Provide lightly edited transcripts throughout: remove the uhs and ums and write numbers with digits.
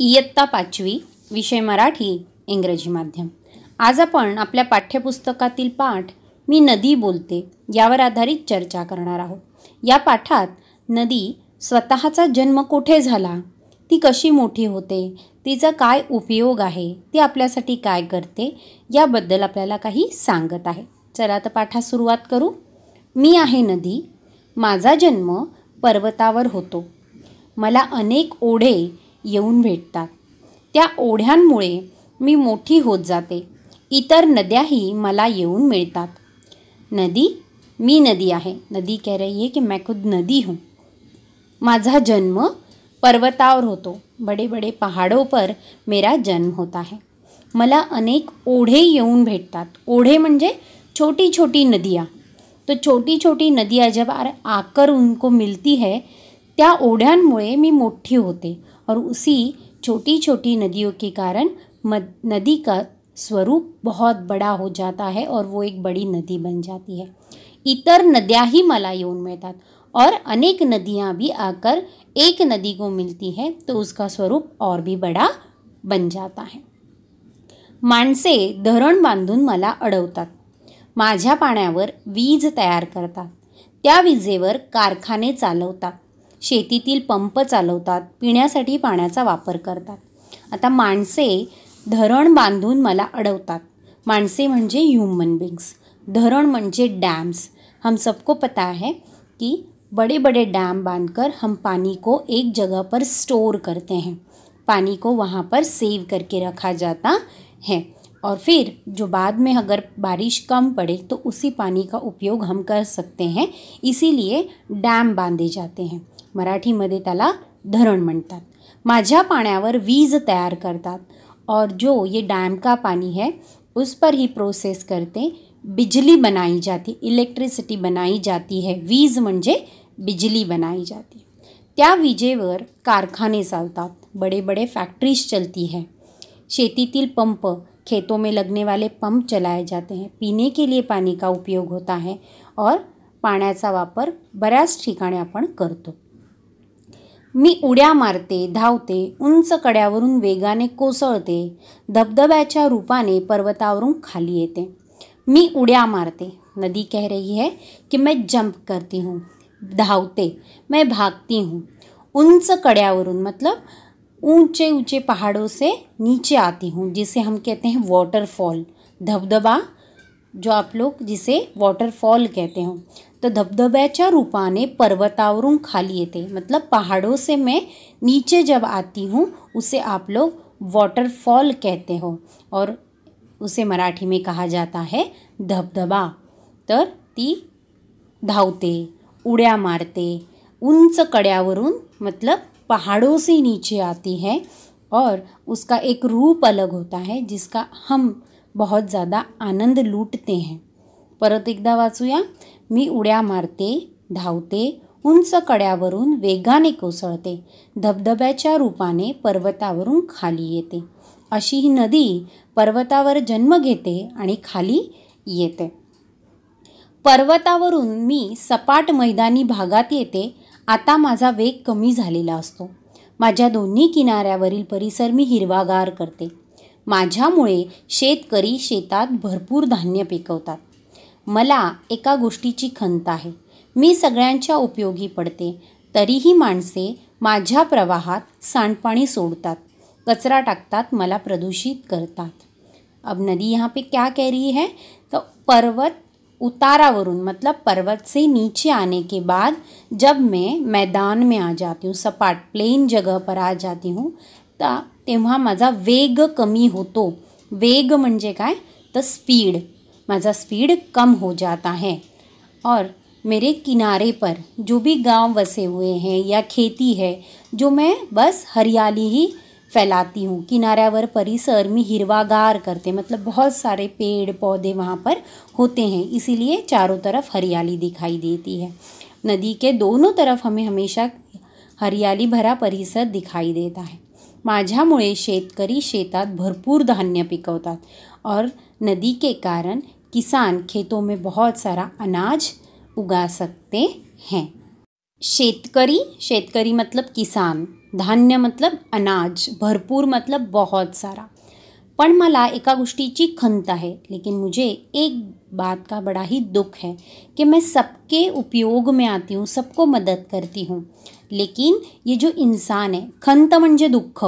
इयत्ता 5वी, विषय मराठी, इंग्रजी माध्यम. आज आपण आपल्या पाठ्यपुस्तकातील पाठ मी नदी बोलते यावर आधारित चर्चा करणार आहोत. या पाठात नदी स्वतःचा जन्म कुठे झाला, ती कशी मोठी होते, तिचा काय उपयोग आहे, ती आपल्यासाठी काय करते याबद्दल आपल्याला काही सांगत आहे. चला तर पाठास सुरुवात करू. मी आहे नदी, माझा जन्म पर्वतावर होतो. मला अनेक ओढे येऊन भेटतात. त्या ओढ्यांमुळे मी मोठी होत जाते. इतर नद्याही मला येऊन मिळतात. नदी, मी नदी आहे. नदी कह रही है कि मैं खुद नदी हूँ. माझा जन्म पर्वतावर होतो. बड़े बड़े पहाड़ों पर मेरा जन्म होता है. मला अनेक ओढे येऊन भेटतात. ओढे म्हणजे छोटी छोटी नदियाँ. तो छोटी छोटी नदियाँ जब आकर उनको मिलती है, त्या ओढ्यांमुळे मी मोठी होते और उसी छोटी छोटी नदियों के कारण नदी का स्वरूप बहुत बड़ा हो जाता है और वो एक बड़ी नदी बन जाती है. इतर नद्याही मला येऊन मिळतात और अनेक नदियाँ भी आकर एक नदी को मिलती है तो उसका स्वरूप और भी बड़ा बन जाता है. माणसे धरण बांधून मला अडवतात. माझ्या पाण्यावर वीज तयार करतात. त्या विजेवर कारखाने चालवतात. शेतीतील पंप चालवतात. पिण्यासाठी पाण्याचा वापर करतात. आता माणसे धरण बांधून मला अडवतात. माणसे म्हणजे ह्यूमन बींग्स. धरण म्हणजे डैम्स. हम सबको पता है कि बड़े बड़े डैम बांधकर हम पानी को एक जगह पर स्टोर करते हैं. पानी को वहाँ पर सेव करके रखा जाता है और फिर जो बाद में अगर बारिश कम पड़े तो उसी पानी का उपयोग हम कर सकते हैं. इसीलिए डैम बांधे जाते हैं. मराठीमध्ये त्याला धरण म्हणतात. माझ्या पाण्यावर वीज तयार करतात और जो ये डैम का पानी है उस पर ही प्रोसेस करते बिजली बनाई जाती, इलेक्ट्रिसिटी बनाई जाती है. वीज म्हणजे बिजली बनाई जाती. त्या विजेवर कारखाने चालतात. बड़े बड़े फैक्ट्रीज चलती है. शेतीतील पंप, खेतों में लगने वाले पंप चलाए जाते हैं. पीने के लिए पानी का उपयोग होता है और पाण्याचा वापर बऱ्याच ठिकाणी आपण करतो. मी उड्या मारते, धावते, उंच कड्यावरून वेगाने कोसळते, धबधब्याच्या रूपाने पर्वतावरून खाली येते. मी उड्या मारते. नदी कह रही है कि मैं जंप करती हूँ, धावते, मैं भागती हूँ. उंच कड्यावरून मतलब ऊंचे ऊंचे पहाड़ों से नीचे आती हूँ, जिसे हम कहते हैं वाटरफॉल. धबधबा जो आप लोग जिसे वाटरफॉल कहते हो, तो धबधब्याच्या रूपाने पर्वतावरून खाली येते. मतलब पहाड़ों से मैं नीचे जब आती हूँ उसे आप लोग वाटरफॉल कहते हो और उसे मराठी में कहा जाता है धबधबा. तर ती धावते, उड्या मारते, उंच कड्यावरून मतलब पहाड़ों से नीचे आती है और उसका एक रूप अलग होता है जिसका हम बहुत ज़्यादा आनंद लूटते हैं. परत एकदा वाचूया. मी उड्या मारते, धावते, उंच कड्यावरून वेगाने कोसळते, धबधब्याच्या रूपाने पर्वतावरून खाली येते. अशी ही नदी पर्वतावर जन्म घेते आणि खाली येते. पर्वतावरून मी सपाट मैदानी भागात येते. आता माझा वेग कमी झालेला असतो. माझ्या दोन्ही किनाऱ्यावरील परिसर मी हिरवागार करते. माझ्यामुळे शेतकरी शेतात भरपूर धान्य पिकवतात. मला एका गोष्टीची खंत आहे. मी सगळ्यांच्या उपयोगी पडते, तरीही माणसे माझ्या प्रवाहात सांडपाणी सोडतात, कचरा टाकतात, मला प्रदूषित करतात. अब नदी यहाँ पे क्या कह रही है, तो पर्वत उतारावरून मतलब पर्वत से नीचे आने के बाद जब मैं मैदान में आ जाती हूँ, सपाट प्लेन जगह पर आ जाती हूँ, तेव्हा माझा वेग कमी होतो. वेग म्हणजे काय, तर स्पीड. माझा स्पीड कम हो जाता है और मेरे किनारे पर जो भी गांव बसे हुए हैं या खेती है, जो मैं बस हरियाली ही फैलाती हूँ. किनाऱ्यावर परिसर मी हिरवागार करते, मतलब बहुत सारे पेड़ पौधे वहाँ पर होते हैं, इसीलिए चारों तरफ हरियाली दिखाई देती है. नदी के दोनों तरफ हमें हमेशा हरियाली भरा परिसर दिखाई देता है. माझ्यामुळे शेतकरी शेतात भरपूर धान्य पिकवतात और नदी के कारण किसान खेतों में बहुत सारा अनाज उगा सकते हैं. शेतकरी, शेतकरी मतलब किसान, धान्य मतलब अनाज, भरपूर मतलब बहुत सारा। पण मला एका गोष्टीची खंत आहे, लेकिन मुझे एक बात का बड़ा ही दुख है कि मैं सबके उपयोग में आती हूँ, सबको मदद करती हूँ, लेकिन ये जो इंसान है, खंत म्हणजे दुःख,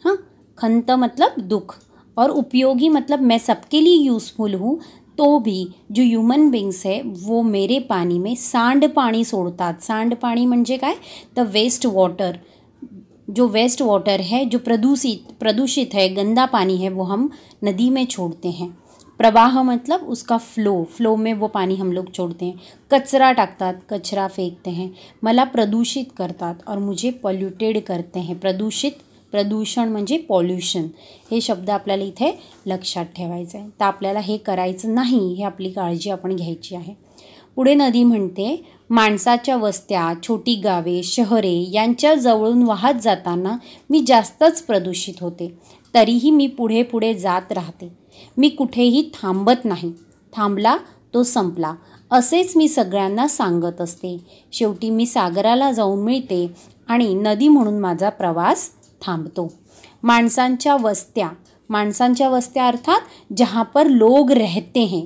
हाँ, खंत मतलब दुख, और उपयोगी मतलब मैं सबके लिए यूज़फुल हूँ, तो भी जो ह्यूमन बींग्स है वो मेरे पानी में सांडपाणी सोडतात। सांडपाणी म्हणजे काय, तर वेस्ट वॉटर, जो वेस्ट वाटर है, जो प्रदूषित है, गंदा पानी है, वो हम नदी में छोड़ते हैं। प्रवाह मतलब उसका फ्लो में वो पानी हम लोग छोड़ते हैं। कचरा टाकतात, कचरा फेकते हैं, मला प्रदूषित करतात और मुझे पॉल्यूटेड करते हैं। प्रदूषण म्हणजे पॉल्यूशन, हे शब्द आपल्याला इथे लक्षात ठेवायचं आहे। तर आपल्याला हे करायचं नाही, हे आपली काळजी आपण घ्यायची आहे। पुढे नदी म्हणते, माणसाच्या वस्त्या, छोटी गावे, शहरे यांच्या जवळून वाहत जाताना मी जास्तच प्रदूषित होते, तरीही मी पुढे पुढे जात राहते, मी कुठेही थांबत नाही, थांबला तो संपला, असेच मी सगळ्यांना सांगत असते। शेवटी मी सागराला जाऊन मिळते आणि नदी म्हणून माझा प्रवास थांबतो। माणसांच्या वस्त्या अर्थात जहाँ पर लोग रहते हैं,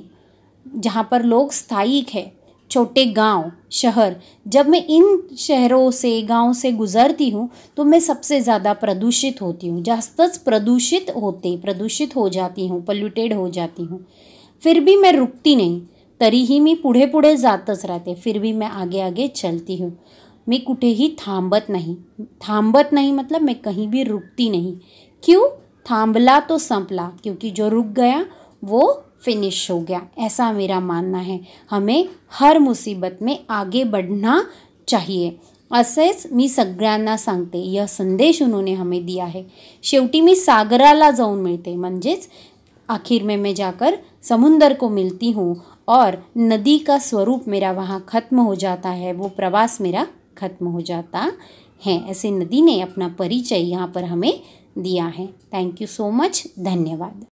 जहाँ पर लोग स्थायिक है, छोटे गांव, शहर, जब मैं इन शहरों से, गांव से गुजरती हूँ तो मैं सबसे ज़्यादा प्रदूषित होती हूँ, जास्तच प्रदूषित हो जाती हूँ, पोल्यूटेड हो जाती हूँ। फिर भी मैं रुकती नहीं, तरीही मी पुढे पुढे जातच राहते, फिर भी मैं आगे आगे चलती हूँ, मैं कुठेही थांबत नहीं मतलब मैं कहीं भी रुकती नहीं। क्यों? थांबला तो संपला, क्योंकि जो रुक गया वो फिनिश हो गया, ऐसा मेरा मानना है। हमें हर मुसीबत में आगे बढ़ना चाहिए, असेच मी सगळ्यांना सांगते। यह संदेश उन्होंने हमें दिया है। शेवटी मी सागराला जाऊन मिळते, म्हणजेच आखिर में मैं जाकर समुंदर को मिलती हूँ और नदी का स्वरूप मेरा वहाँ खत्म हो जाता है, वो प्रवास मेरा खत्म हो जाता है। ऐसे नदी ने अपना परिचय यहाँ पर हमें दिया है। थैंक यू सो मच, धन्यवाद।